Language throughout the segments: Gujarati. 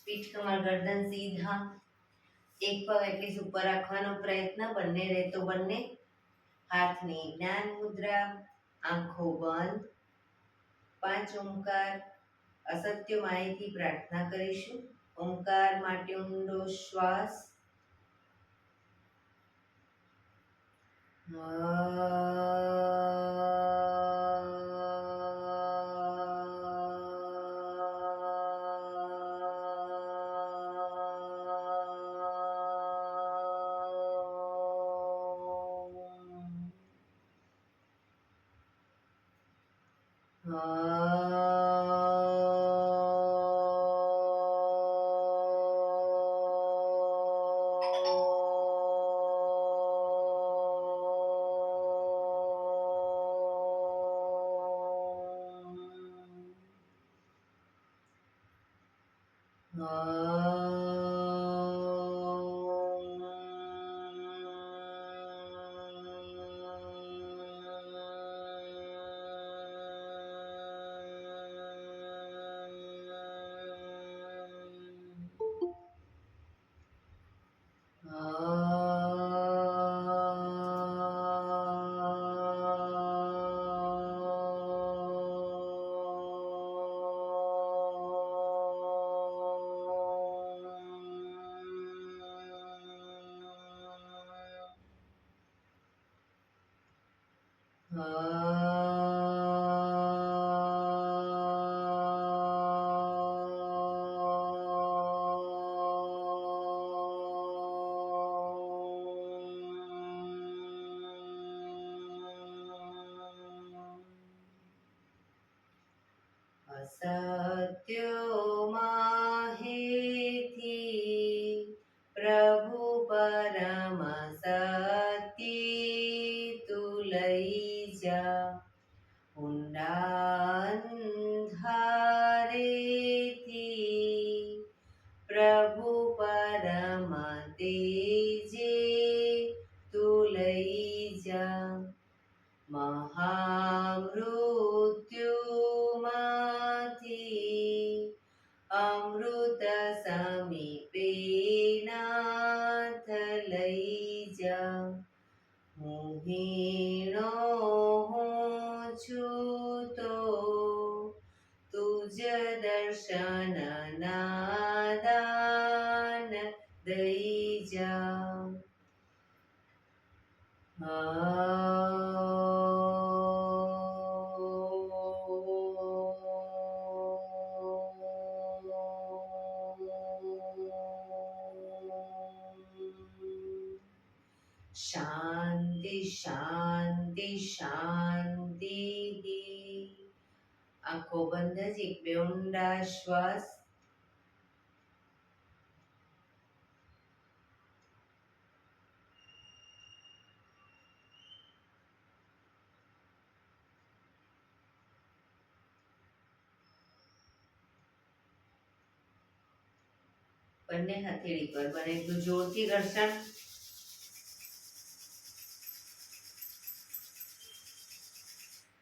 પીઠ કમર ગરદન સીધા, એક પગ એટલી ઉપર રાખવાનો પ્રયત્ન, બંને રહેતો બંને. હાથની જ્ઞાન મુદ્રા, આંખો બંધ. 5 ઓમકાર અસત્ય માહિતી પ્રાર્થના કરીશું. ઓમકાર માટે ઊંડો શ્વાસ. સત્યોમાં હેથી પ્રભુ પરમ સત્ય તું લઈ જા. ઊંડા અંધારેથી પ્રભુ પરમ તેજે તું લઈ જા. મહામૃત્યુમાંથી અમૃત સમીપે નાથ લઈ જા. હું હીણો હું છું તો તુજ દર્શન નાદાન દઈ જા. શાંતિ શાંતિ શાંતિ. આંખો બંધ જ એક બે ઊંડા શ્વાસ. બંને હથેળી પર બને એટલું જોરથી ઘર્ષણ.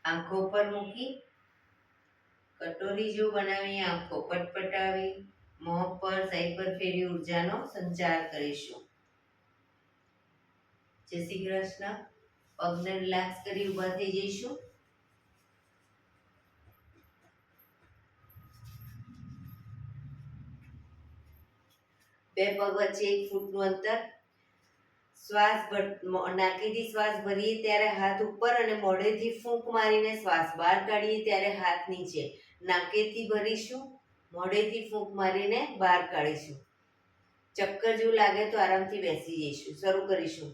આંખો પર મૂકી કટોરી જેવું બનાવી આંખો પટપટાવી મોં પર સાઈડ પર ફેરવી ઉર્જાનો સંચાર કરીશું. જય શ્રી કૃષ્ણ. પગને રિલેક્સ કરી ઊભા થઈ જઈશું. બે પગ વચ્ચે 1 ફૂટનું અંતર. શ્વાસ નાકેથી શ્વાસ ભરીએ ત્યારે હાથ ઉપર અને મોઢેથી ફૂંક મારીને શ્વાસ બહાર કાઢીએ ત્યારે હાથ નીચે. નાકેથી ભરીશું, મોઢેથી ફૂંક મારીને બહાર કાઢીશું. ચક્કર જેવું લાગે તો આરામથી બેસી જઈશું. શરૂ કરીશું.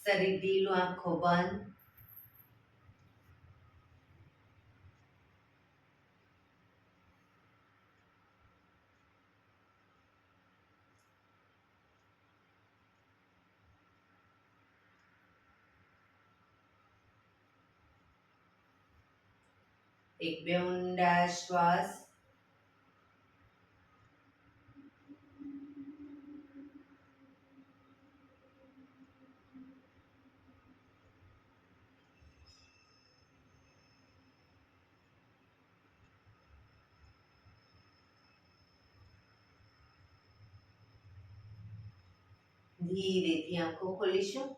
શરીર ઢીલું, આંખો બંધ. એક બે ઊંડા શ્વાસ. ધીરેથી આંખો ખોલીશું.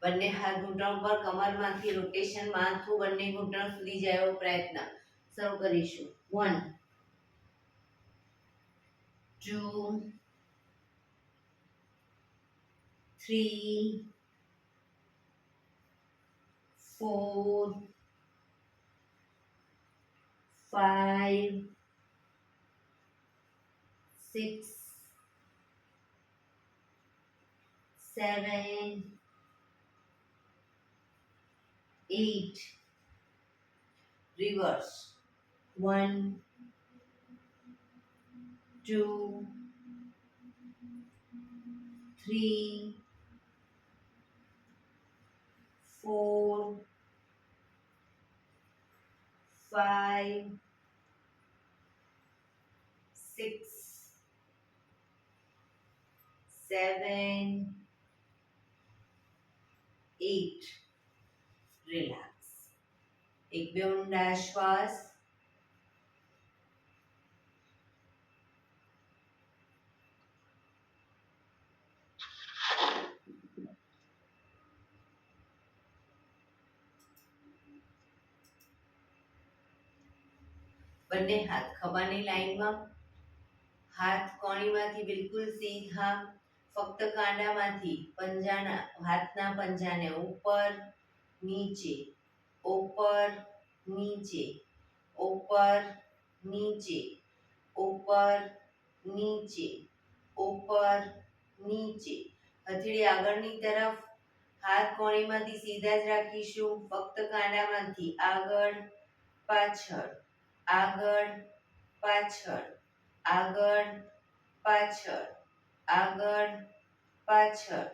બંને હાથ ઘૂંટણ પર, કમરમાંથી રોટેશન, માથું બંને ઘૂંટણ સુધી જાય એવો પ્રયત્ન. શરૂ કરીશું. 1 2 3 4 5 6 7 8. Reverse. 1 2 3 4 5 6 7 8. Relax. એક બે ઊંડા શ્વાસ. બંને હાથ ખભાની લાઈનમાં, હાથ કોણીમાંથી બિલકુલ સીધા, ફક્ત કાંડામાંથી હાથના પંજાને ઉપર નીચે, ઉપર નીચે, ઉપર નીચે, ઉપર નીચે, ઉપર નીચે. હથેળી આગળની તરફ, હાથ કોણીમાંથી સીધા જ રાખીશું, ફક્ત કાંડામાંથી આગળ પાછળ, આગળ પાછળ, આગળ પાછળ, આગળ પાછળ,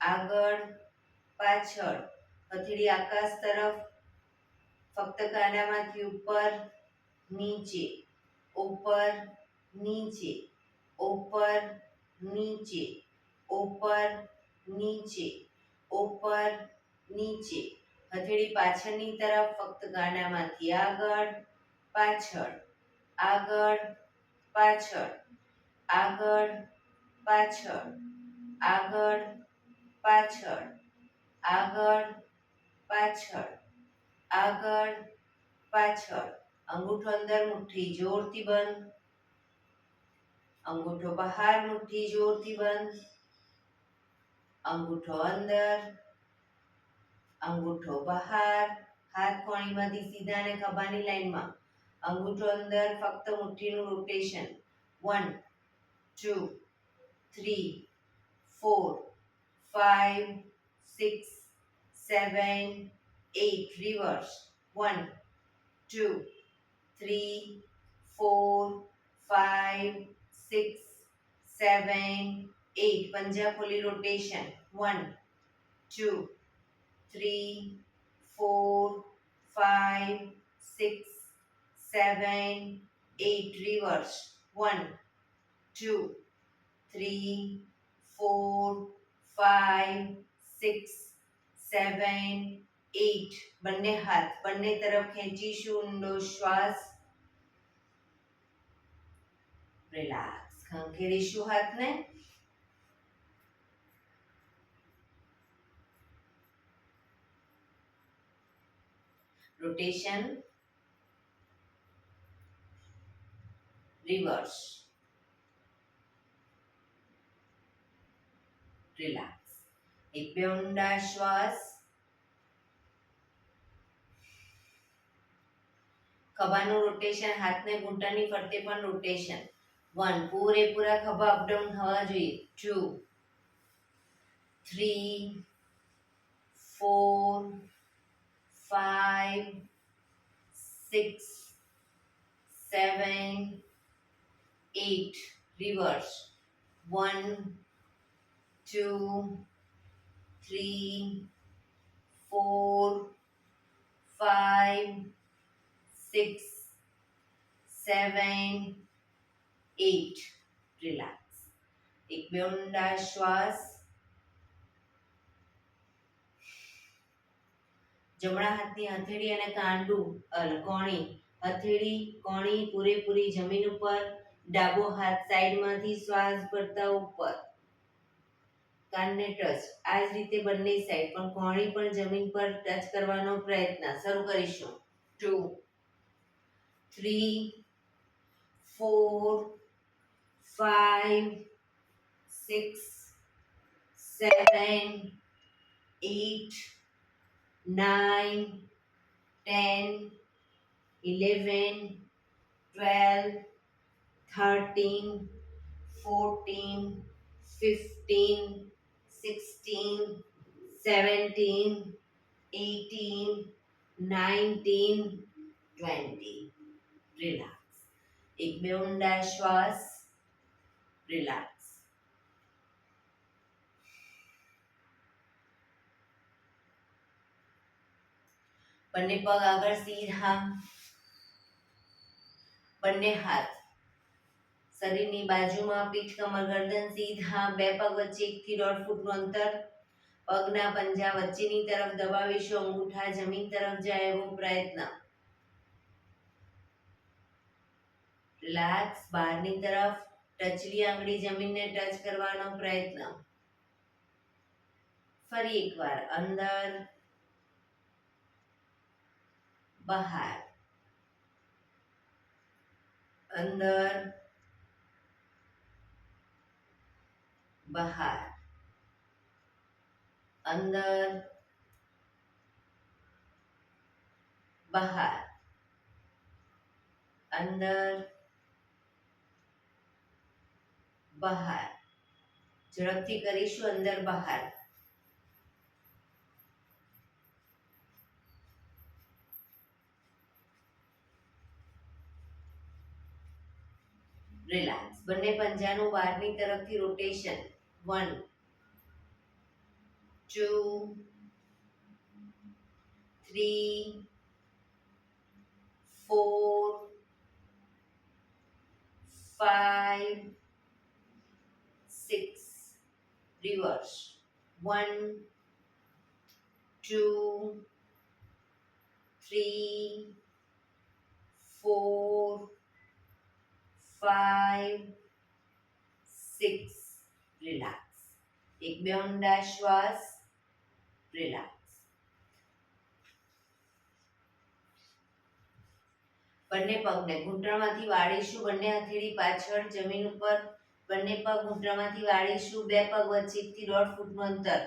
આગળ પાછળ. હથેળી આકાશ તરફ, ફક્ત કાંડામાંથી ઉપર નીચે, ઉપર નીચે, ઉપર નીચે, ઉપર નીચે, ઉપર નીચે. હથેળી પાછળની તરફ, ફક્ત કાંડામાંથી આગળ પાછળ, આગળ પાછળ, આગળ પાછળ, આગળ પાછળ, આગળ પાછળ, આગળ પાછળ. અંગૂઠો અંદર, મુઠ્ઠી જોરથી બંધ. અંગૂઠો બહાર, મુઠ્ઠી જોરથી બંધ. અંગૂઠો અંદર, અંગૂઠો બહાર. હાથ કોણીમાંથી સીધા અને ખભાની લાઈનમાં. અંગૂઠો અંદર, ફક્ત મુઠ્ઠીનું રોટેશન. 1 2 3 4 5 6 7 8. Reverse. 1 2 3 4 5 6 7 8. પંજા ખોલી રોટેશન. 1 2 3 4 5 6 7 8. Reverse. 1 2 3 4 5 6 7 8. બંને હાથ બંને તરફ ખેંચીશું. ઊંડો શ્વાસ. રિલેક્સ. ખંખેરીશું હાથને. રોટેશન. રિવર્સ. રિલેક્સ. એક બે ઊંડા શ્વાસ. ખભાનું રોટેશન, હાથને ઘૂંટણની ફરતે પણ રોટેશન. 1 પૂરેપૂરા ખભા અપડાઉન થવા જોઈએ. 2 3 4 5 6 7 8 reverse 1 2 3 4 5 6 7 8 રિલેક્સ. એક બે ઊંડા શ્વાસ. જમણા હાથની હથેળી અને કોણી, હથેળી કોણી પૂરેપૂરી જમીન ઉપર, ડાબો હાથ સાઈડમાંથી શ્વાસ ભરતા ઉપર, કાનને ટચ. આ જ રીતે બંને સાઈડ પણ કોણી પણ જમીન પર ટચ કરવાનો પ્રયત્ન. શરૂ કરીશું. 2 3 4 5 6 7 8 9 10 11 12 13 14 15 16 17 18 19 20. રિલેક્સ. એક બે ઊંડા શ્વાસ. રિલેક્સ. બંને પગ આગળ સીધા, બંને હાથ શરીરની બાજુમાં, પીઠ કમર ગરદન સીધા, બે પગ વચ્ચે 1 થી 1.5 ફૂટનું અંતર, પગના પંજા વચ્ચેની તરફ દબાવીશું, અંગૂઠા જમીન તરફ જાય એવો પ્રયત્ન. રિલેક્સ. બહારની તરફ ટચલી આંગળી જમીનને ટચ કરવાનો પ્રયત્ન. ફરી એકવાર અંદર બહાર, અંદર બહાર, અંદર બહાર, અંદર બહાર. ઝડપથી કરીશું. અંદર બહાર. રિલેક્સ. બંને પંજાનું બહારની તરફથી રોટેશન. 1 2 3 4 5 6 reverse 1 2 3 4 5 6. રિલેક્સ. એક બે ઊંડા શ્વાસ. રિલેક્સ. બંને પગને ઘૂંટણમાંથી વાળીશું, બંને હથેળી પાછળ જમીન ઉપર, બંને પગ ઘૂંટણમાંથી વાળીશું, બે પગ વચ્ચે 1 થી 1.5 ફૂટનું અંતર.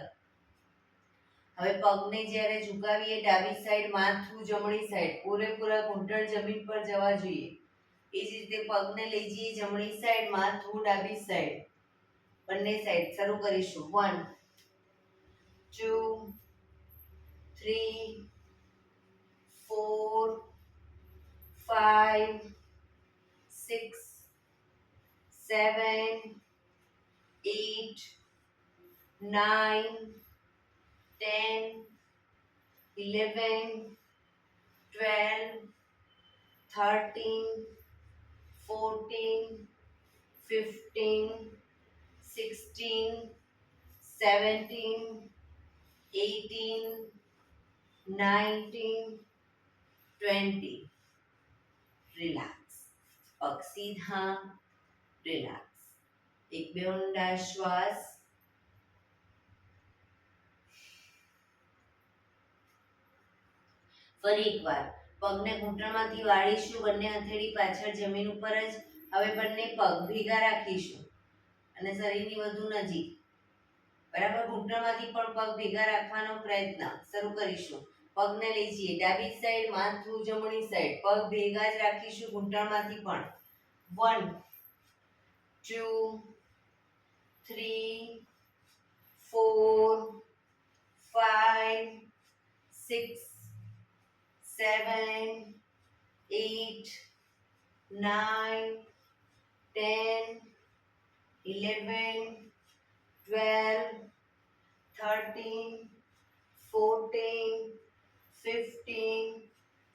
હવે પગને જ્યારે ઝુકાવીએ ડાબી સાઈડ, માથું જમણી સાઈડ, પૂરેપૂરા ઘૂંટણ જમીન પર જવા જોઈએ. એ જ રીતે પગને લઈ જઈએ જમણી સાઈડ, માથું ડાબી સાઈડ, બંને સાઈડ. શરૂ કરીશું. 1 2 3 4 5 6 7 8 9 10 11 12 13 14 15 16 17 18 19 20. રિલેક્સ. પગ સીધા. રિલેક્સ. એક બે ઊંડા શ્વાસ. ફરી એકવાર પગને ઘૂંટણમાંથી વાળીશું, બંને હથેળી પાછળ જમીન ઉપર જ. હવે બંને પગ ભેગા રાખીશું અને શરીરની વધુ નજીક. બરાબર. ઘૂંટણમાંથી પણ પગ ભેગા રાખવાનો પ્રયત્ન. શરૂ કરીશું. પગને લઈ જઈએ ડાબી સાઈડ, માથું જમણી સાઈડ, પગ ભેગા જ રાખીશું ઘૂંટણમાંથી પણ. 1 2 3 4 5 9, 10, 11, 12, 13, 14, 15,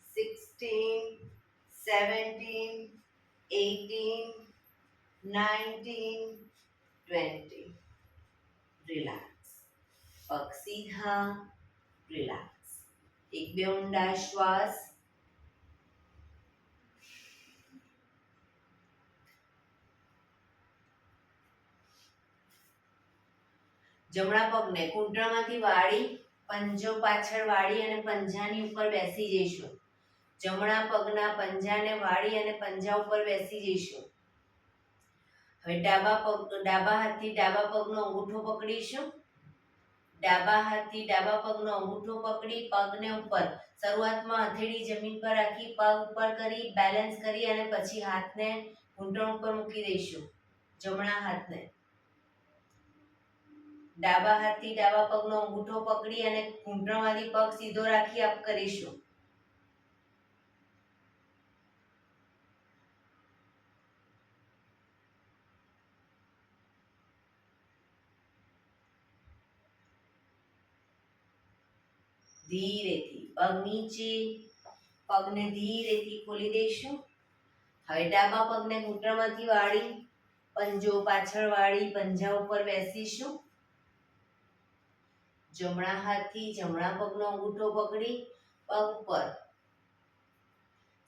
16, 17, 18, 19, 20. રિલેક્સ. પગ સીધા. રિલેક્સ. એક બે ઊંડા શ્વાસ. જમણા પગને ઘૂંટણમાંથી વાળી, પંજો પાછળ વાળી અને પંજાની ઉપર બેસી જઈશું. જમણા પગના પંજાને વાળી અને પંજા ઉપર બેસી જઈશું. હવે ડાબા હાથથી ડાબા પગનો અંગૂઠો પકડીશું. ડાબા હાથથી ડાબા પગનો અંગૂઠો પકડી પગને ઉપર, શરૂઆતમાં હથેળી જમીન પર રાખી પગ ઉપર કરી બેલેન્સ કરી અને પછી હાથને ઘૂંટણ ઉપર મૂકી દઈશું. જમણા હાથને ડાબા હાથથી ડાબા પગનો અંગૂઠો પકડી અને ઘૂંટણમાંથી પગ સીધો રાખી અપ કરીશું. ધીરેથી પગ નીચે, પગને ધીરેથી ખોલી દઈશું. હવે ડાબા પગને ઘૂંટણમાંથી વાળી, પંજો પાછળ વાળી પંજા ઉપર બેસીશું. જમણા હાથથી જમણા પગનો અંગૂઠો પકડી પગ ઉપર,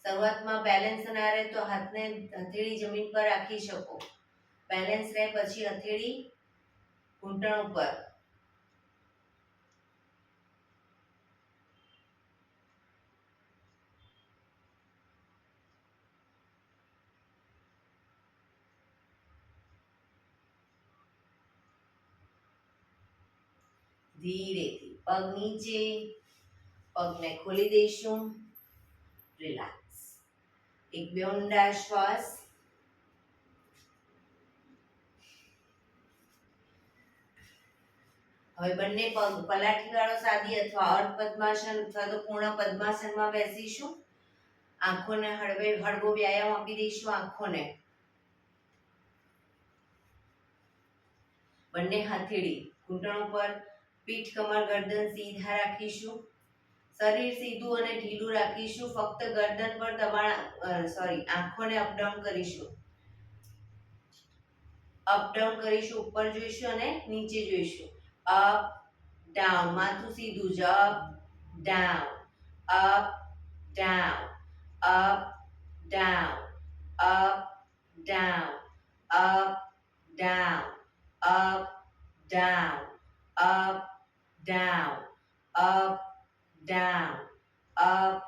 શરૂઆતમાં બેલેન્સ ના રહે તો હાથને હથેળી જમીન પર રાખી શકો. બેલેન્સ રહે પછી હથેળી ઘૂંટણ ઉપર. ધીરેથી પગ નીચે, પગને ખોલી દઈશું. રિલેક્સ. એક બે ઊંડા શ્વાસ. હવે બંને પગ પલાઠી વાળો સાદી અથવા અર્ધ પદ્માસન અથવા તો પૂર્ણ પદ્માસનમાં બેસીશું. આંખોને હળવો વ્યાયામ આપી દઈશું. આંખોને બંને હથેળી ઘૂંટણ ઉપર, પીઠ કમર ગરદન સીધા રાખીશું. શરીર સીધું અને ઢીલું રાખીશું. ફક્ત ગરદન પર આંખોને અપડાઉન કરીશું. અપડાઉન કરીશું. ઉપર જોઈશું અને નીચે જોઈશું. Up down. માથું સીધું જ. Up down, up down, up down, up down, up down, up down, up down, up down, up,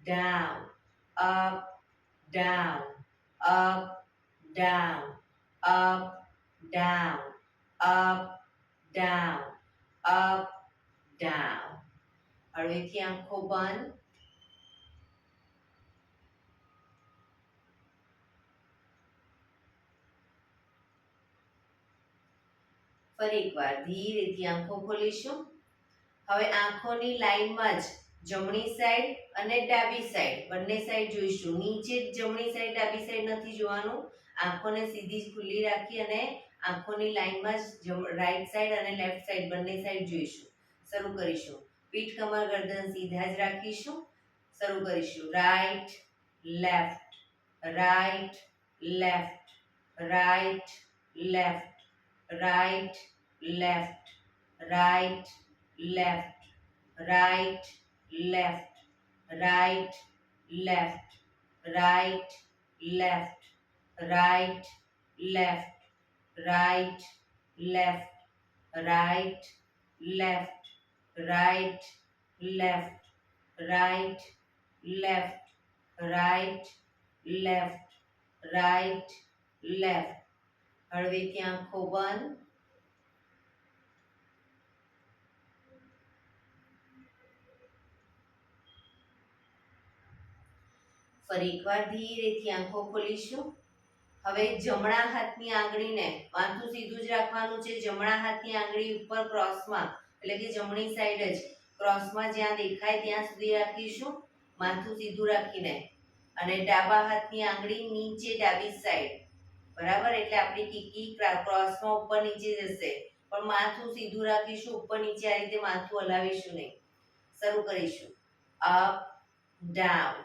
down, up, down, up, down, up, down, up, down, up, down. હળવેથી આંખો બંધ. ફરી એકવાર ધીરેથી આંખો ખોલીશું. હવે આંખોની લાઈનમાં જ જમણી સાઈડ અને ડાબી સાઈડ બંને સાઈડ જોઈશું. નીચે જમણી સાઈડ ડાબી સાઈડ નથી જોવાનું. આંખોને સીધી જ ખુલ્લી રાખી અને આંખોની લાઈનમાં જ રાઈટ સાઈડ અને લેફ્ટ સાઈડ બંને સાઈડ જોઈશું. શરૂ કરીશું. પીઠ કમર ગરદન સીધા જ રાખીશું. શરૂ કરીશું. Right left, right left, right left, right left, right left, right, left, right, left, right, left, right, left, right, left, right, left, right, left, right, left, right, left, right, left. હળવેથી આંખો બંધ. ફરી એકવાર ધીરેથી આંખો ખોલીશું. હવે જમણા હાથની આંગળીને માથું સીધું જ રાખવાનું છે. જમણા હાથની આંગળી ઉપર ક્રોસમાં, એટલે કે જમણી સાઈડ જ ક્રોસમાં જ્યાં દેખાય ત્યાં સુધી રાખીશું. માથું સીધું રાખીને અને ડાબા હાથની આંગળી નીચે ડાબી સાઈડ, બરાબર. એટલે આપણી કીકી ક્રોસમાં ઉપર નીચે જશે, પણ માથું સીધું રાખીશું, ઉપર નીચે આ રીતે માથું હલાવીશું નહીં. શરૂ કરીશું. Up down,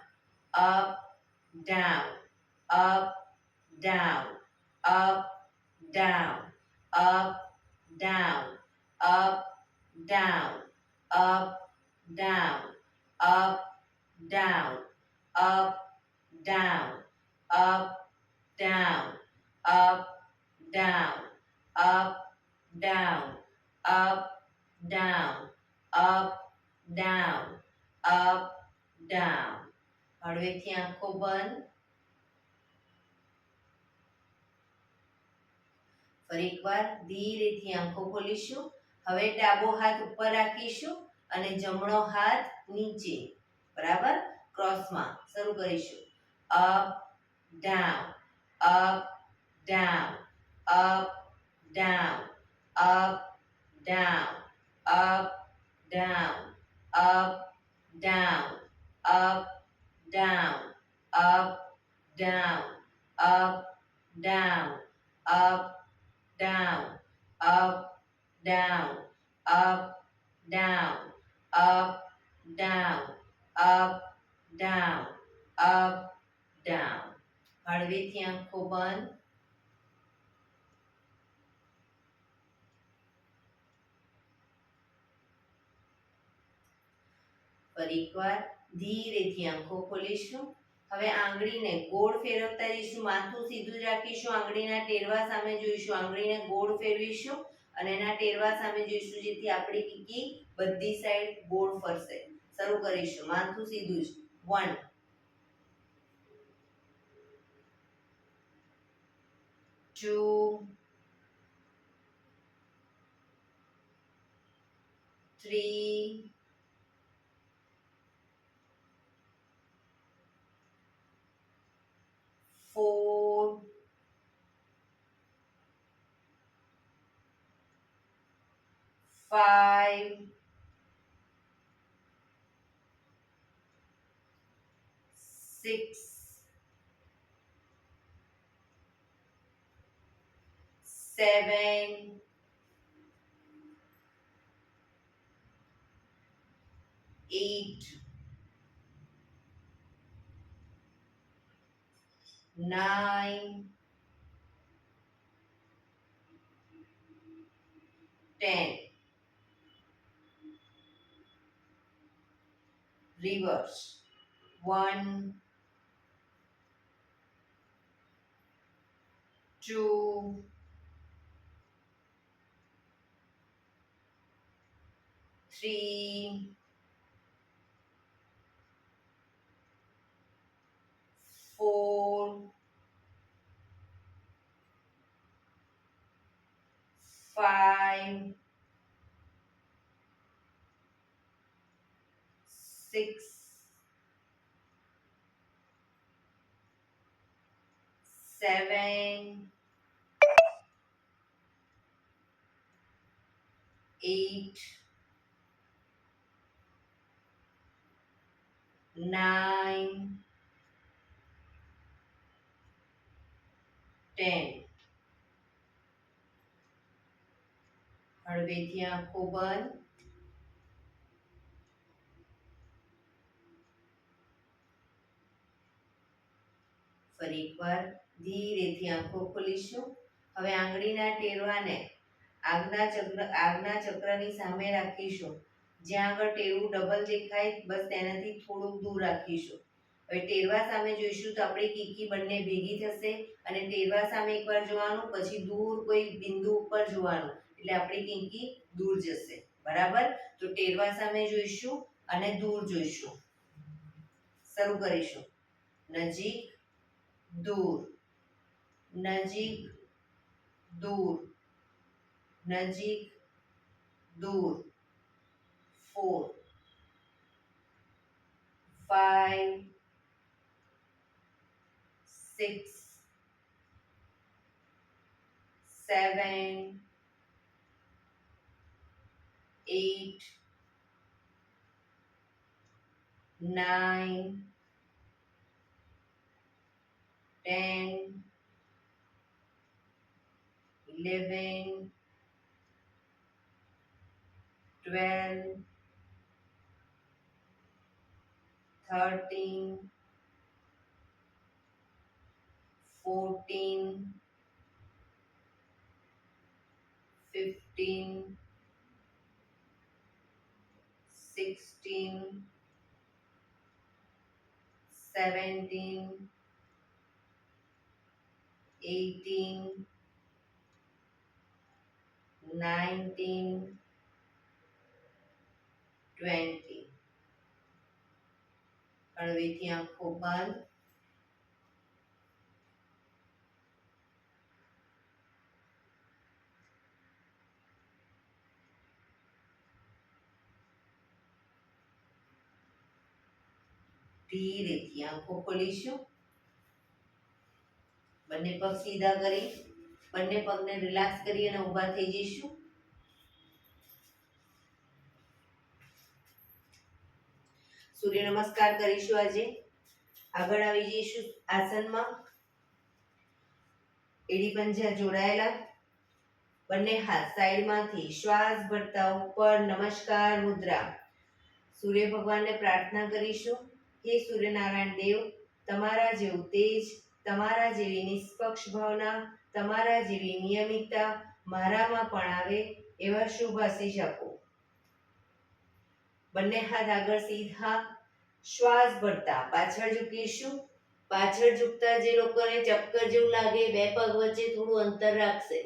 up down, up down, up down, up down, up down, up down, up down, up down, up down, up down, up down, up down, up down, up down. હળવેથી આંખો બંધ. ફરી એકવાર ધીરેથી આંખો ખોલીશું. હવે ડાબો હાથ ઉપર રાખીશું અને જમણો હાથ નીચે, બરાબર, ક્રોસમાં. શરૂ કરીશું. Up down, up down, up down, up down, up down, up down, up down, up down, up down, up down, up, down, up, down, up, down, up, down, up, down. હળવેથી આંખો બંધ. ફરી એકવાર ધીરેથી આંખો ખોલીશું. હવે આંગળીને ગોળ ફેરવતા જઈશું, માથું સીધું જ રાખીશું, આંગળીના ટેરવા સામે જોઈશું, આંગળીને ગોળ ફેરવીશું અને એના ટેરવા સામે જોઈશું, જેથી આપણી કીકી બધી સાઈડ ગોળ ફરશે. શરૂ કરીશું. માથું સીધું જ. 1 2 3 4 5 6 7 8 9 10. Reverse. 1 2 3 4 5 6 7 8 9 10. હળવેથી આંખો બંધ. ફરી એકવાર ધીરેથી આંખો ખોલીશું. હવે આંગળીના ટેરવાને આગના ચક્રની સામે રાખીશું. જ્યાં આગળ ટેરવું ડબલ દેખાય, બસ તેનાથી થોડુંક દૂર રાખીશું. હવે ટેરવા સામે જોઈશું તો આપણી કીકી બંને ભેગી થશે અને ટેરવા સામે એકવાર જોવાનું, પછી દૂર કોઈ બિંદુ ઉપર જોવાનું, એટલે આપણી કીકી દૂર જશે. બરાબર. તો ટેરવા સામે જોઈશું અને દૂર જોઈશું. શરૂ કરીશું. નજીક, દૂર, નજીક, દૂર, નજીક, દૂર. 4 5 6 7 8 9 10, 11, 12, 13, 14, 15, 16, 17, 18, 19, 20. હળવેથી આંખો બંધ. ધીરેથી આંખો ખોલીશું. બંને પગ સીધા કરી બંને પગને રિલેક્સ કરી અને ઊભા થઈ જઈશું. સૂર્ય નમસ્કાર કરીશું. આજે આગળ આવી જઈશું આસનમાં. એડી પંજા જોડાયેલા, બંને હાથ સાઈડમાંથી શ્વાસ ભરતા ઉપર નમસ્કાર મુદ્રા. સૂર્ય ભગવાનને પ્રાર્થના કરીશું, હે સૂર્યનારાયણ દેવ, તમારા જેવું તેજ, તમારા જેવી નિષ્પક્ષ ભાવના, તમારા જેવી નિયમિતતા મારામાં પણ આવે એવા શુભ આશીષ આપો. બંને હાથ આગળ સીધા, શ્વાસ ભરતા પાછળ ઝૂકીશું. પાછળ ઝૂકતા જે લોકોને ચક્કર જેવું લાગે, બે પગ વચ્ચે થોડું અંતર રાખશે.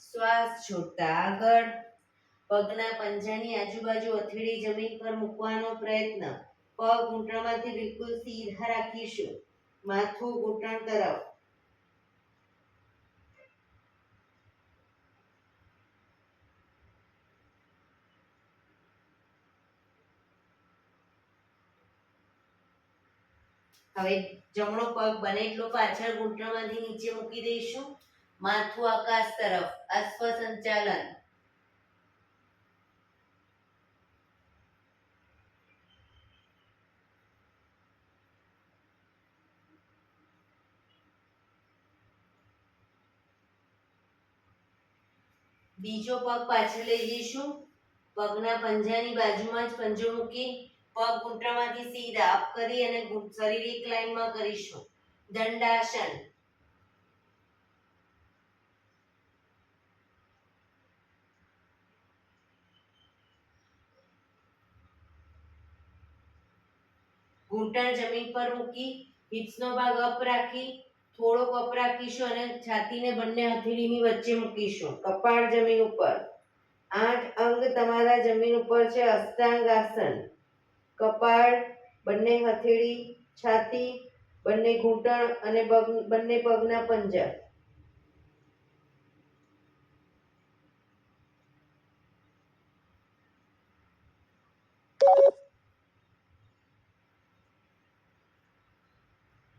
શ્વાસ છોડતા આગળ, પગના પંજાની આજુબાજુ હથેળી જમીન પર મૂકવાનો પ્રયત્ન. પગ ઘૂંટણમાંથી બિલકુલ સીધા રાખીશું. માથું ઘૂંટણ તરફ. હવે જમણો પગ બને એટલો પાછળ ઘૂંટણમાંથી નીચે મૂકી દઈશું. માથું આકાશ તરફ, અશ્વ સંચાલન. બીજો પગ પાછળ લઈ જઈશું. પગના પંજાની બાજુમાં જ પંજો મૂકી પગ ઘૂંટણમાંથી સીધા અપ કરી અને શરીર એક લાઈનમાં કરીશું. દંડાસન. ઘૂંટણ જમીન પર મૂકી હિપ્સનો ભાગ અપ રાખી થોડોક અપ રાખીશું અને છાતીને બંને હથેળીની વચ્ચે મૂકીશું. કપાળ જમીન ઉપર. 8 અંગ તમારા જમીન ઉપર છે. અષ્ટાંગ આસન. કપાળ, બંને હથેળી, છાતી, બંને ઘૂંટણ અને બંને પગના પંજા.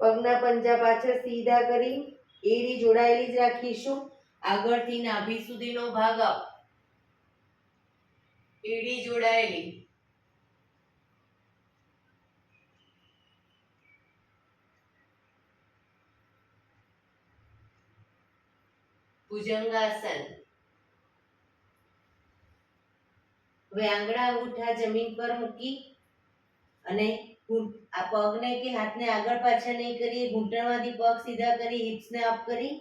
પગના પંજા પાછળ સીધા કરી એડી જોડાયેલી જ રાખીશું. આગળથી નાભી સુધીનો ભાગ અપ. એડી જોડાયેલી. ભુજંગાસન. હવે આંગળા અંગૂઠા જમીન પર મૂકી અને આ પગને કે હાથને આગળ પાછળ નહીં કરીએ. ઘૂંટણમાંથી પગ સીધા કરી હિપ્સને અપ કરી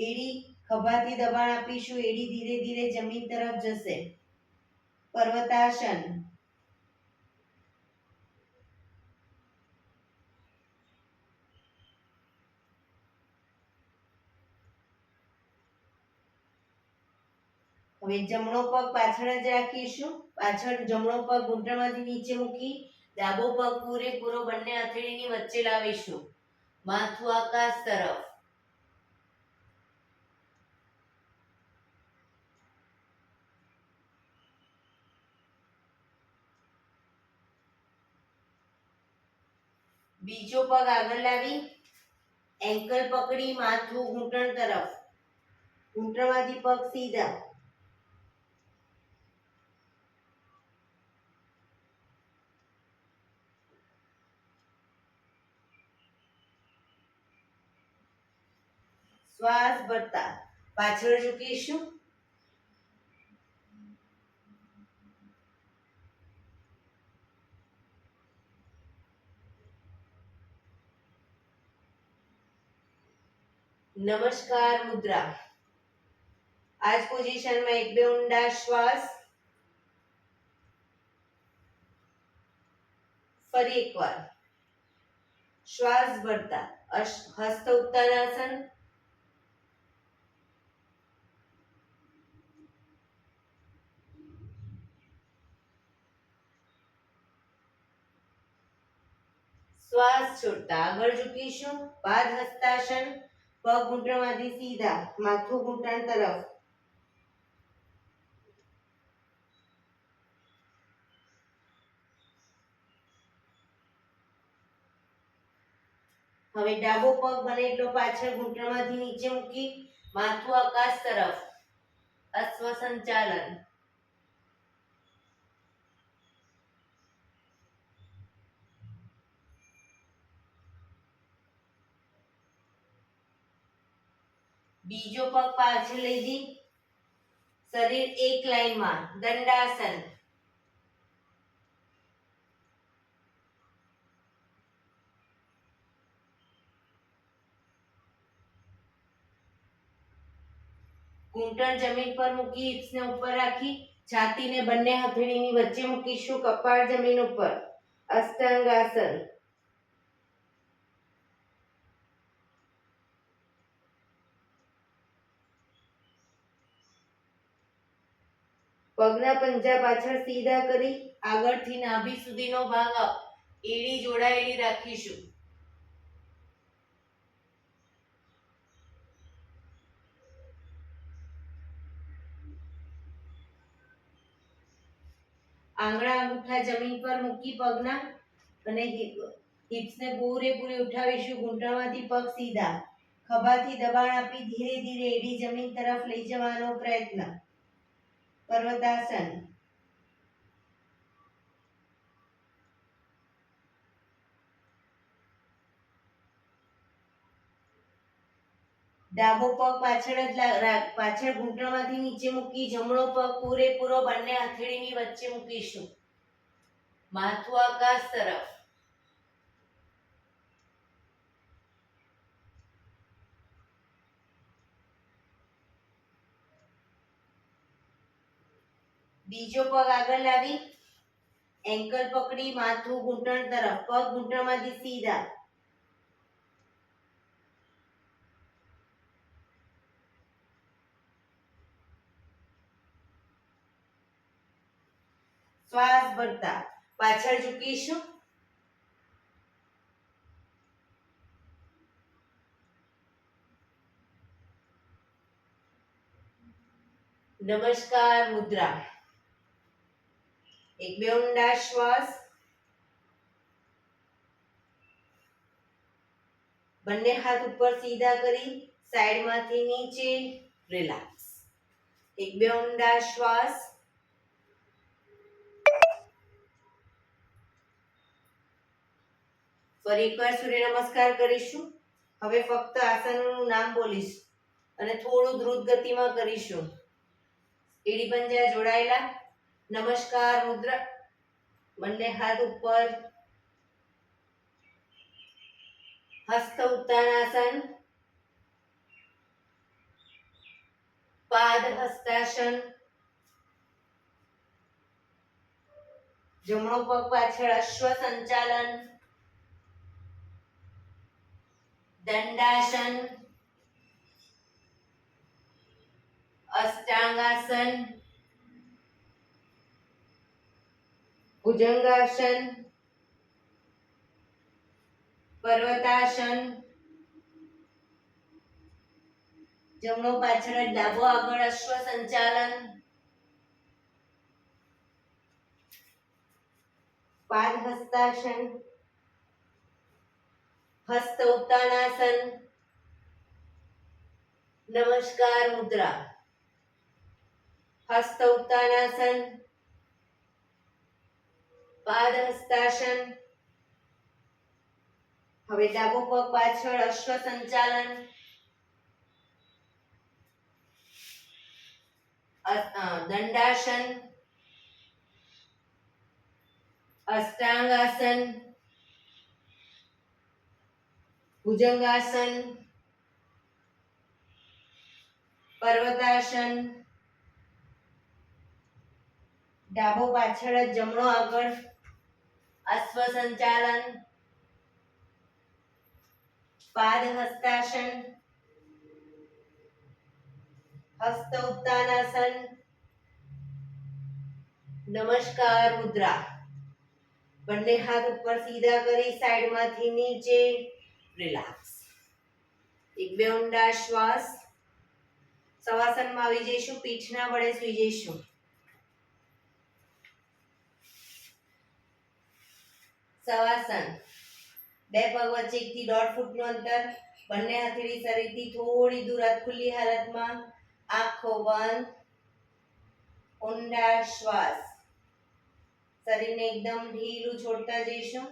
એડી ખભાથી દબાણ આપીશું. એડી ધીરે ધીરે જમીન તરફ જશે. પર્વતાસન. હવે જમણો પગ પાછળ જ રાખીશું. પાછળ જમણો પગ ઘૂંટણમાંથી નીચે મૂકી ડાબો પગ પૂરેપૂરો બંને હથેળીની વચ્ચે લાવીશું. માથું આકાશ તરફ. બીજો પગ આગળ લાવી એન્કલ પકડી માથું ઘૂંટણ તરફ. ઘૂંટણમાંથી પગ સીધા. શ્વાસ ભરતા પાછળ ઝૂકીશું. નમસ્કાર મુદ્રા. આ જ પોઝિશનમાં એક બે ઊંડા શ્વાસ. ફરી એકવાર શ્વાસ ભરતા હસ્ત ઉત્તાનાસન. શ્વાસ છોડતા આગળ ઝૂકીશું. પાદ હસ્તાસન. પગ ઘૂંટણમાંથી સીધા, માથું ઘૂંટણ તરફ. હવે ડાબો પગ બને એટલો પાછળ ઘૂંટણમાંથી નીચે મૂકી માથું આકાશ તરફ. અશ્વ સંચાલન. બીજો પગ પાછળ લઈ જઈ શરીર એક લાઈનમાં. દંડાસન. ઘૂંટણ જમીન પર મૂકી હિપ્સને ઉપર રાખી છાતીને બંને હથેળીની વચ્ચે મૂકીશું. કપાળ જમીન ઉપર. અષ્ટાંગાસન. પગના પંજા પાછળ સીધા કરી આગળથી નાભી સુધીનો ભાગ એડી જોડાયેલી રાખીશું. આંગળા અંગૂઠા જમીન પર મૂકી પગના અને હિપ્સને પૂરેપૂરી ઉઠાવીશું. ઘૂંટણમાંથી પગ સીધા. ખભાથી દબાણ આપી ધીરે ધીરે એડી જમીન તરફ લઈ જવાનો પ્રયત્ન. પર્વતાસન. ડાબો પગ પાછળ ઘૂંટણમાંથી નીચે મૂકી જમણો પગ પૂરેપૂરો બંને હથેળીની વચ્ચે મૂકીશું. માથું આકાશ તરફ. બીજો પગ આગળ લાવી એન્કલ પકડી માથું ઘૂંટણ તરફ. પગ ઘૂંટણમાંથી સીધા. શ્વાસ ભરતા પાછળ ઝૂકીશું. નમસ્કાર મુદ્રા. એક બે ઊંડા શ્વાસ. બંને હાથ ઉપર સીધા કરી સાઈડમાંથી નીચે. રિલેક્સ. એક બે ઊંડા શ્વાસ. ફરી એકવાર સૂર્ય નમસ્કાર કરીશું. હવે ફક્ત આસનનું નામ બોલીશ અને થોડું દ્રુત ગતિમાં કરીશું. એડી પંજા જોડાયેલા. નમસ્કાર મુદ્રા. બંને હાથ ઉપર. હસ્ત ઉત્તાનાસન. પાદ હસ્તાસન. જમણો પગ પાછળ અશ્વ સંચાલન. દંડાસન. અષ્ટાંગાસન. ભુજંગાસન. પર્વતાસન. જમણો પાછળ ડાબો આગળ અશ્વ સંચાલન. પાદ હસ્તાસન. હસ્ત ઉત્તાનાસન. નમસ્કાર મુદ્રા, હસ્ત ઉત્તાનાસન, પાદ હસ્તાસન. હવે ડાબો પગ પાછળ અશ્વ સંચાલન, દંડાસન, અષ્ટાંગાસન, ભુજંગાસન, પર્વતાસન. ડાબો પાછળ જ જમણો આગળ, અશ્વ સંચાલન, પાદ હસ્તાસન, હસ્ત ઉત્તાનાસન, નમસ્કાર મુદ્રા. બંને હાથ ઉપર સીધા કરી સાઈડમાંથી નીચે, રિલેક્સ. એક બે ઊંડા શ્વાસ. શવાસનમાં આવી જઈશું, પીઠના વડે સૂઈ જઈશું. શવાસન. બે પગ વચ્ચે 1 થી 1.5 ફૂટનું અંતર. બંને હથેળી શરીરથી થોડી દૂર ખુલ્લી હાલતમાં, આંખો બંધ. ઊંડા શ્વાસ. શરીરને એકદમ ઢીલું છોડતા જઈશું.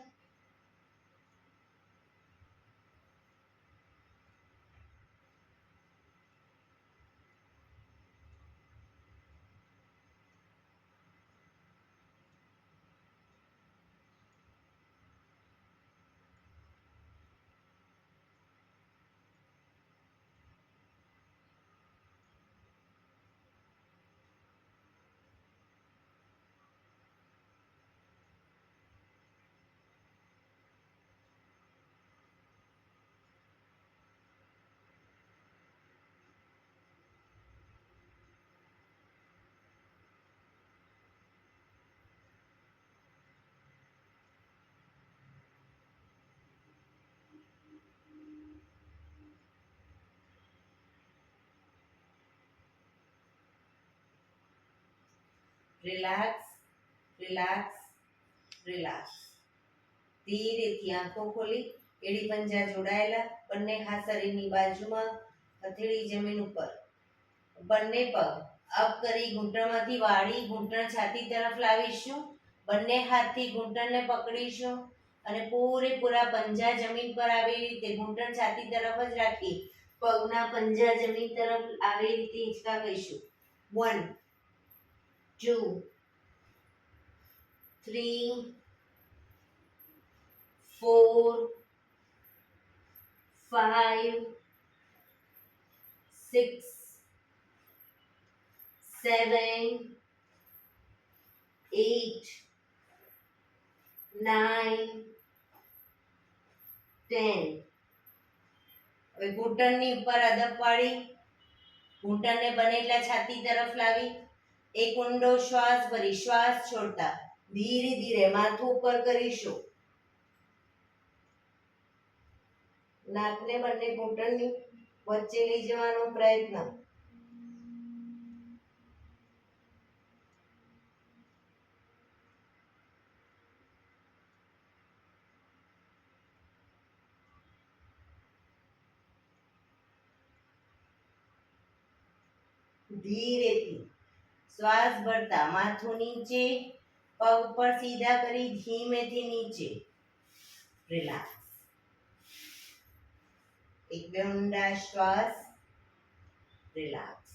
Relax, relax, relax. ધીરેથી આંખો ખોલી, એડી પંજા જોડાયેલા, બંને હાથ શરીરની બાજુમાં, હથેળી જમીન ઉપર. બંને પગ અપ કરી ઘૂંટણમાંથી વાળી ઘૂંટણ છાતી તરફ લાવીશું. બંને હાથથી ઘૂંટણને પકડીશું અને પૂરેપૂરા પંજા જમીન પર આવી રીતે ઘૂંટણ છાતી તરફ જ રાખી પગના પંજા જમીન તરફ આવી રીતે હિંચકા કહીશું. 1 2 3 4 5 6 7 8 9 10. હવે ઘૂંટણની ઉપર અદબ વાળી ઘૂંટણને બને એટલા છાતી તરફ લાવી એક ઊંડો શ્વાસ ભરી શ્વાસ છોડતા ધીરે ધીરે માથું ઉપર કરીશું. નાકને બંને ઘૂંટણની વચ્ચે લઈ જવાનો પ્રયત્ન. ધીરેથી શ્વાસ ભરતા માથું નીચે, પગ ઉપર સીધા કરી ધીમેથી નીચે. રિલેક્સ. એક બે ઊંડા શ્વાસ. રિલેક્સ.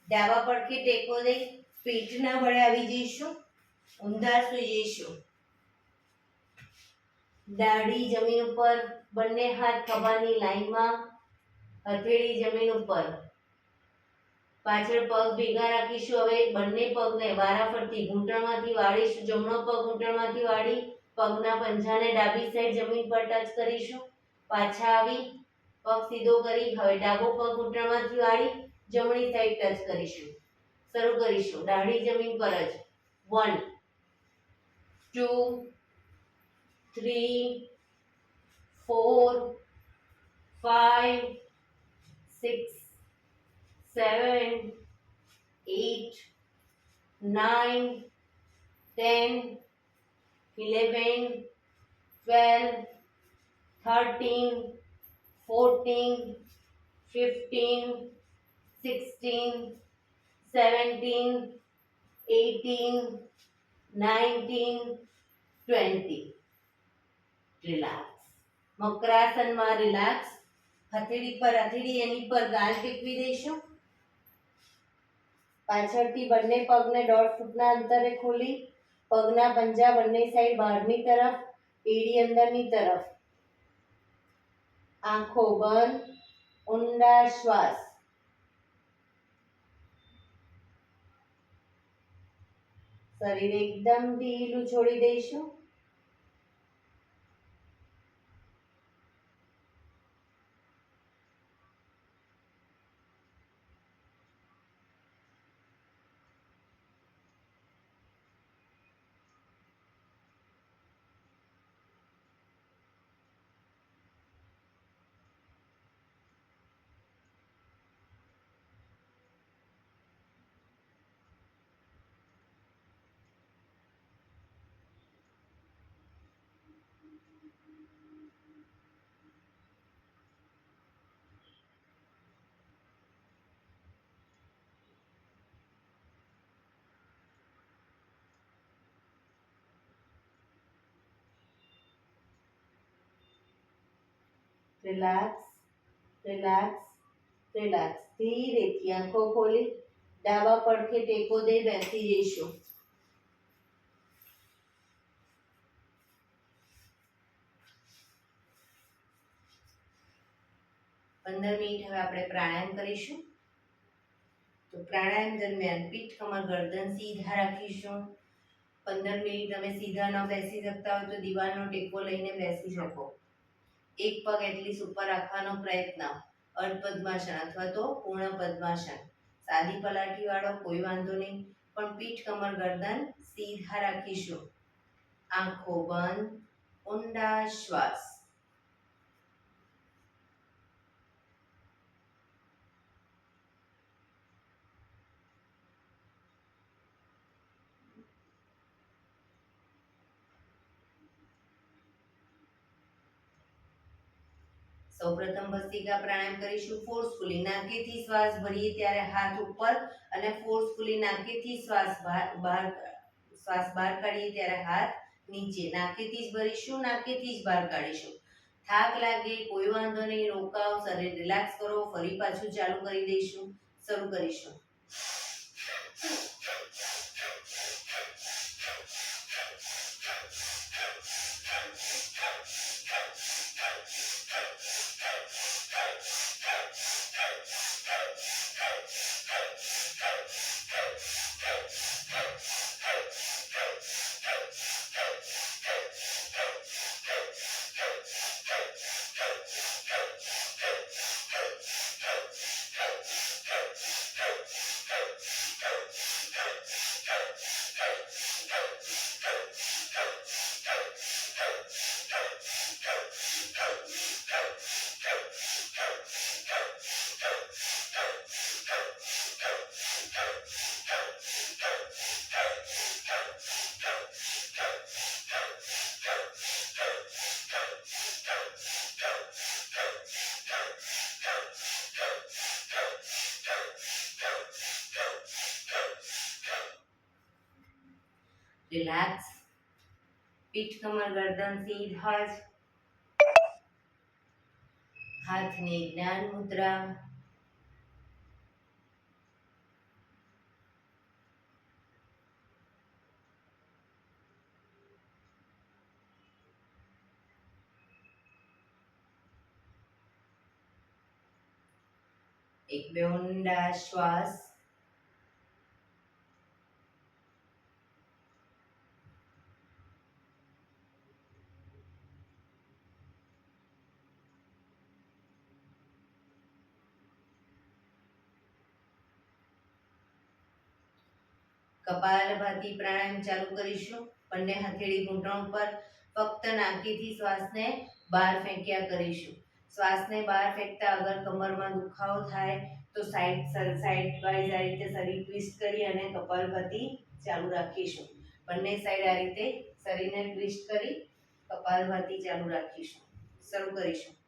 ડાબા પડખે ટેકો દઈ પીઠના વડે આવી જઈશું, ઊંધા સૂઈ જઈશું. દાઢી જમીન ઉપર, બંને હાથ ખભાની લાઈનમાં, હથેળી જમીન ઉપર. પાછળ પગ ભેગા રાખીશું. હવે બંને પગને વારાફરતી ઘૂંટણમાંથી વાળીશું. જમણો પગ ઘૂંટણમાંથી વાળી પગના પંજાને ડાબી સાઈડ જમીન પર ટચ કરીશું. પાછા આવી પગ સીધો કરી હવે ડાબો પગ ઘૂંટણમાંથી વાળી જમણી સાઈડ ટચ કરીશું. શરૂ કરીશું દાઢી જમીન પર જ. 1 2 3 4 5 6 7 8 9 10, 11, 12, 13, 14, 15, 16, 17, 18, 19, 20. રિલેક્સ. મકરાસનમાં રિલેક્સ. હથેળી પર હથેળી એની પર ગાલ ટેકવી દઈશું. પાછળથી બંને પગને 1.5 ફૂટના અંતરે ખોલી પગના પંજા બંને સાઈડ બહારની તરફ, એડી અંદરની તરફ. આંખો બંધ, ઊંડા શ્વાસ. શરીર એકદમ ઢીલું છોડી દઈશું. Relax, relax, relax. ધીરેથી આંખો ખોલી ડાબા પડખે ટેકો દઈ બેસી જઈશું. 15 મિનિટ હવે આપણે પ્રાણાયામ કરીશું. તો પ્રાણાયામ દરમિયાન પીઠ, કમર, ગરદન સીધા રાખીશું. 15 મિનિટ તમે સીધા ન બેસી શકતા હોય તો દીવાલનો ટેકો લઈને બેસી શકો. એક પગ એટલીસ્ટ ઉપર રાખવાનો પ્રયત્ન. અર્ધ પદ્માસન અથવા તો પૂર્ણ પદ્માસન. સાદી પલાઠી વાળો કોઈ વાંધો નહીં, પણ પીઠ, કમર, ગરદન સીધા રાખીશું. આંખો બંધ, ઊંડા શ્વાસ. સૌપ્રથમ ભસ્ત્રિકા પ્રાણાયામ કરીશું. ફોર્સફુલી નાકેથી શ્વાસ ભરીએ ત્યારે હાથ ઉપર અને ફોર્સફુલી નાકેથી શ્વાસ બહાર કાઢીએ ત્યારે હાથ નીચે. નાકેથી જ ભરીશું, નાકેથી જ બહાર કાઢીશું. થાક લાગે કોઈ વાંધો નહીં, રોકાવ, શરીર રિલેક્સ કરો, ફરી પાછું ચાલુ કરી દઈશું. શરૂ કરીશું. રિલેક્સ. પીઠ, કમર, ગરદન સીધા જ. હાથની જ્ઞાન મુદ્રા. એક બે ઊંડા શ્વાસ. કપાલભાતી પ્રાણાયામ ચાલુ કરીશું. બંને હથેળી ઘૂંટણ ઉપર. ફક્ત નાકીથી શ્વાસને બહાર ફેંક્યા કરીશું. શ્વાસને બહાર ફેંકતા અગર કમરમાં દુખાવો થાય તો સાઈડ વાઇઝ આ રીતે શરીર ટ્વિસ્ટ કરી અને કપાલભાતી ચાલુ રાખીશું. બંને સાઈડ આ રીતે શરીરને ટ્વિસ્ટ કરી કપાલભાતિ ચાલુ રાખીશું. શરૂ કરીશું.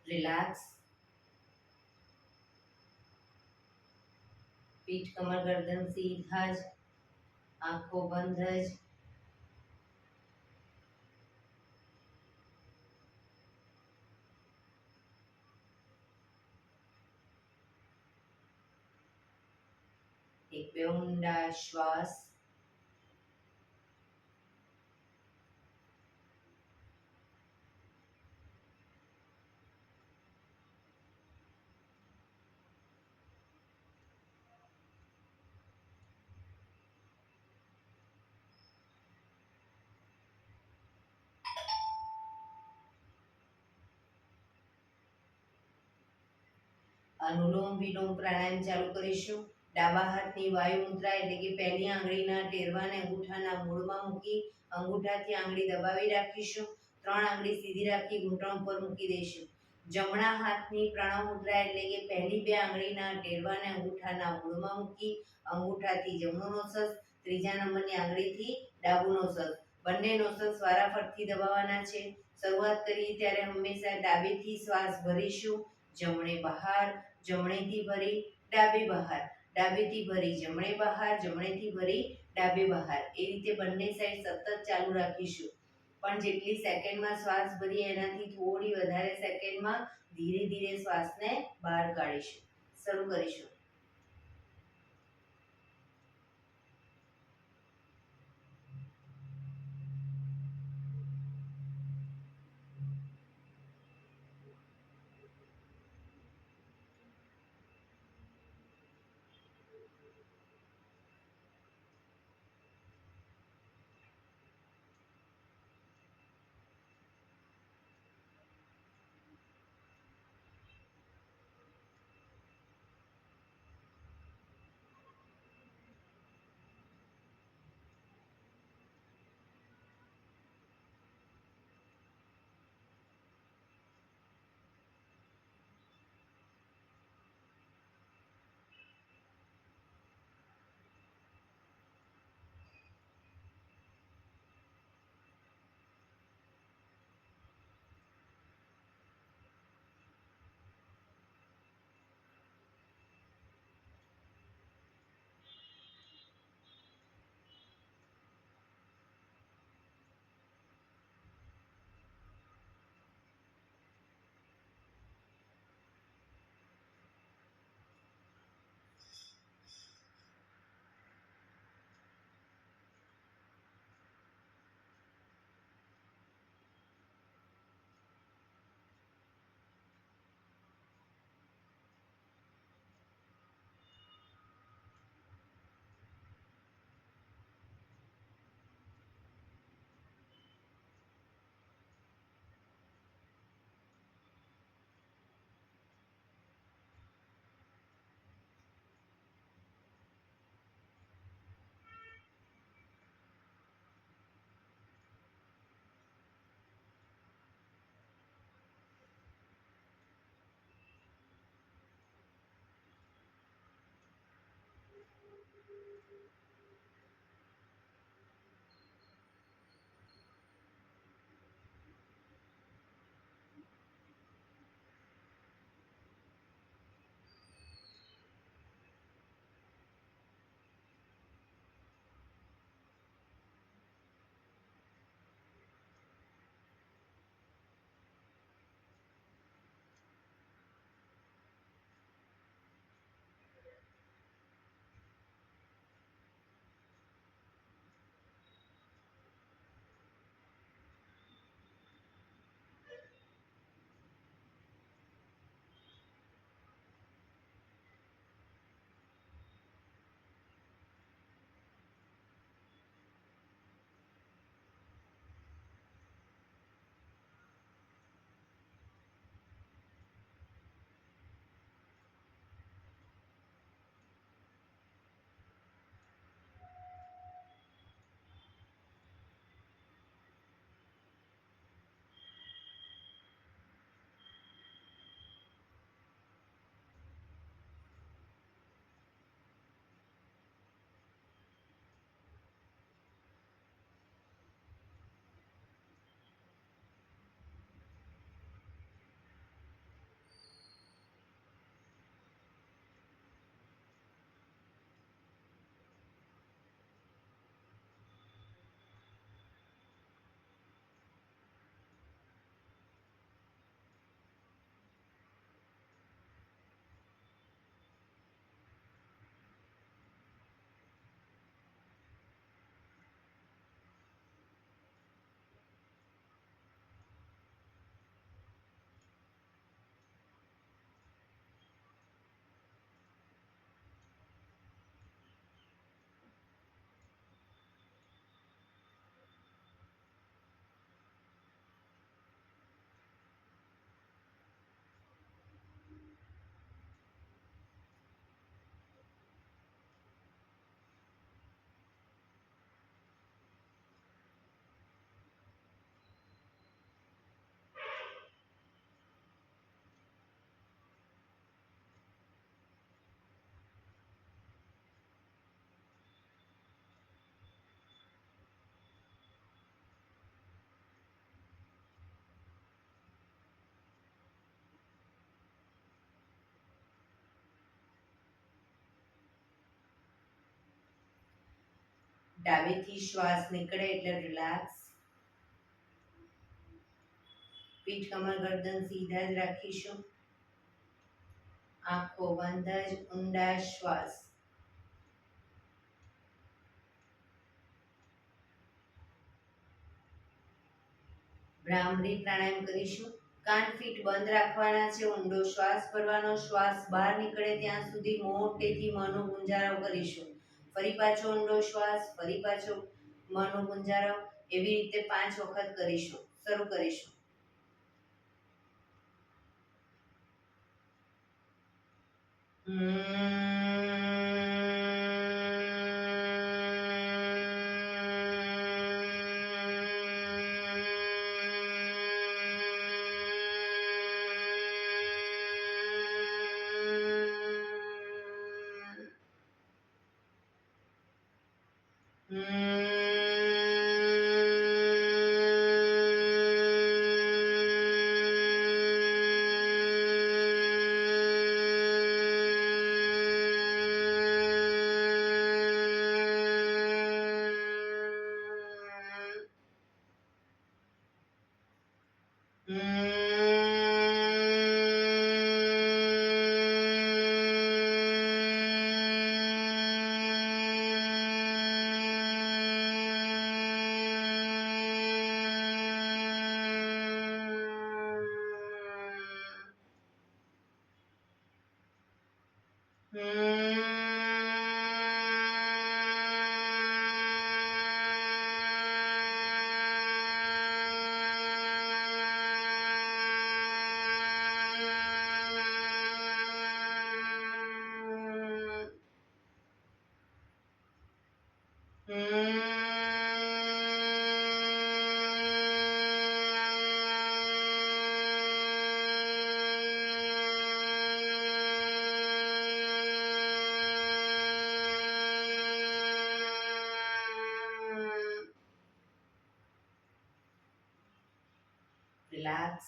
રિલેક્સ. પીઠ કમર ગરદન સીધા જ, આંખો બંધ જ. એક બે ઊંડા શ્વાસ. અનુલોમ વિલોમ પ્રાણાયામ ચાલુ કરીશું. ડાબા હાથની વાયુ મુદ્રા એટલે કે પહેલી આંગળીના ટેરવાને અંગૂઠાના મૂળમાં મૂકી અંગૂઠાથી આંગળી દબાવી રાખીશું. ત્રણ આંગળી સીધી રાખી ઘૂંટણ ઉપર મૂકી દઈશું. જમણા હાથની પ્રણવ મુદ્રા એટલે કે પહેલી બે આંગળીના ટેરવાને અંગૂઠાના મૂળમાં મૂકી અંગૂઠાથી જમણો નોસસ, ત્રીજા નંબરની આંગળીથી ડાબુ નોસસ, બંને નોસસ વારાફરતી દબાવવાના છે. શરૂઆત કરીએ ત્યારે હંમેશા ડાબેથી શ્વાસ ભરીશું, જમણે બહાર, જમણેથી ભરી ડાબે બહાર, ડાબેથી ભરી જમણે બહાર, જમણેથી ભરી ડાબે બહાર. એ રીતે બંને સાઈડ સતત ચાલુ રાખીશું. પણ જેટલી સેકન્ડમાં શ્વાસ ભરીએ એનાથી થોડી વધારે સેકન્ડમાં ધીરે ધીરે શ્વાસને બહાર કાઢીશું. શરૂ કરીશું. ડાબેથી શ્વાસ નીકળે એટલે રિલેક્સ. પીઠ કમર ગરદન સીધા જ રાખીશું. આંખો બંધ જ ઊંડા શ્વાસ. ભ્રામરી પ્રાણાયામ કરીશું. કાન ફીટ બંધ રાખવાના છે. ઊંડો શ્વાસ ભરવાનો. શ્વાસ બહાર નીકળે ત્યાં સુધી મોટેથી મોંનો ગુંજારો કરીશું. ફરી પાછો ઊંડો શ્વાસ, ફરી પાછો મોંનો ગુંજારો. એવી રીતે 5 વખત કરીશું. શરૂ કરીશું. રિલેક્સ.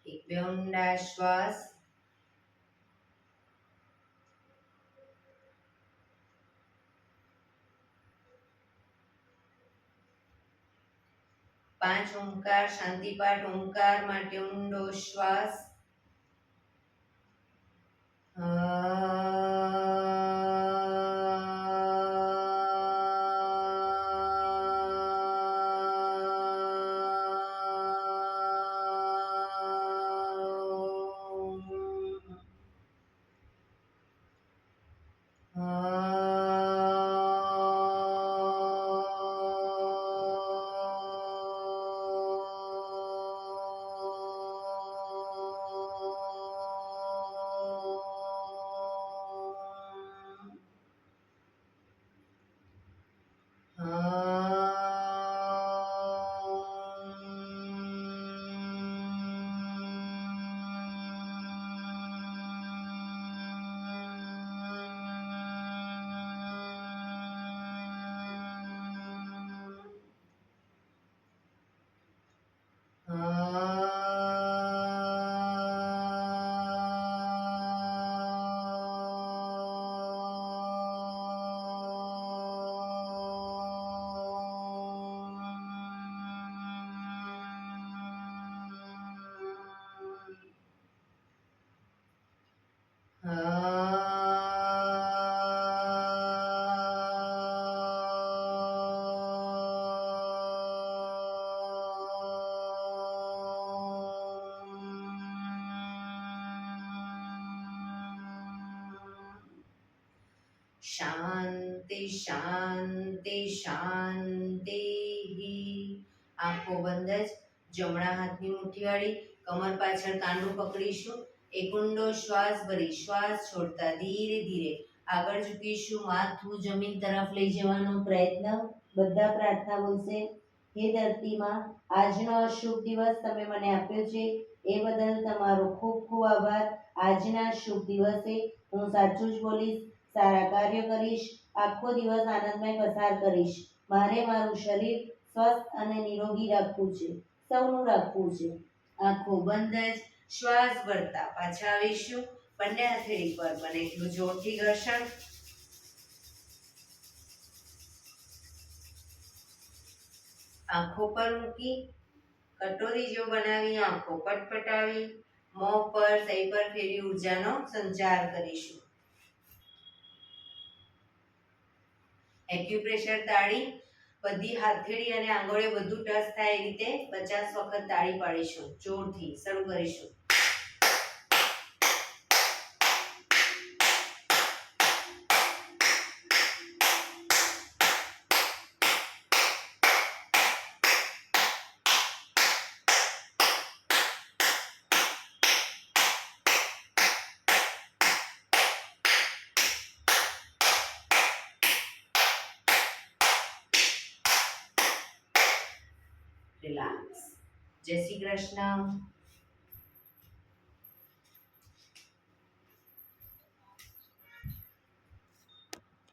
એક બે ઊંડા શ્વાસ. પાંચ ઓમકાર શાંતિ પાઠ. ઓમકાર માટે ઊંડો શ્વાસ. શાંતિ શાંતિ શાંતિ. આંખો બંધ જ. જમણા હાથની મુઠ્ઠીવાળી કમર પાછળ કાંડું પકડીશું. એક ઊંડો શ્વાસ ભરી શ્વાસ છોડતા ધીરે ધીરે આગળ ઝૂકીશું. માથું જમીન તરફ લઈ જવાનો પ્રયત્ન. બધા પ્રાર્થના બોલશે. હે ધરતીમાં, આજનો શુભ દિવસ તમે મને આપ્યો છે એ બદલ તમારો ખૂબ ખૂબ આભાર. આજના શુભ દિવસે હું સાચું જ બોલીશ, સારા કાર્ય કરીશ, આખો દિવસ આનંદમય પસાર કરીશ. મારે મારું શરીર સ્વસ્થ અને નિરોગી રાખવું છે, સૌનું રાખવું છે. આંખો બંધ જ શ્વાસ ભરતા પાછા આવીશું. બંને હથેળી પર બને એટલું જોરથી ઘર્ષણ. આંખો પર મૂકી કટોરી જો બનાવી આંખો પટપટાવી મોં પર સહી પર ફેરવી ઉર્જાનો સંચાર કરીશું. એક્યુપ્રેશર તાળી બધી હથેળી અને આંગળીઓ બધું ટચ થાય એ રીતે 50 વખત તાળી પાડીશું. જોરથી શરૂ કરીશું. રિલેક્સ. જય શ્રી કૃષ્ણ.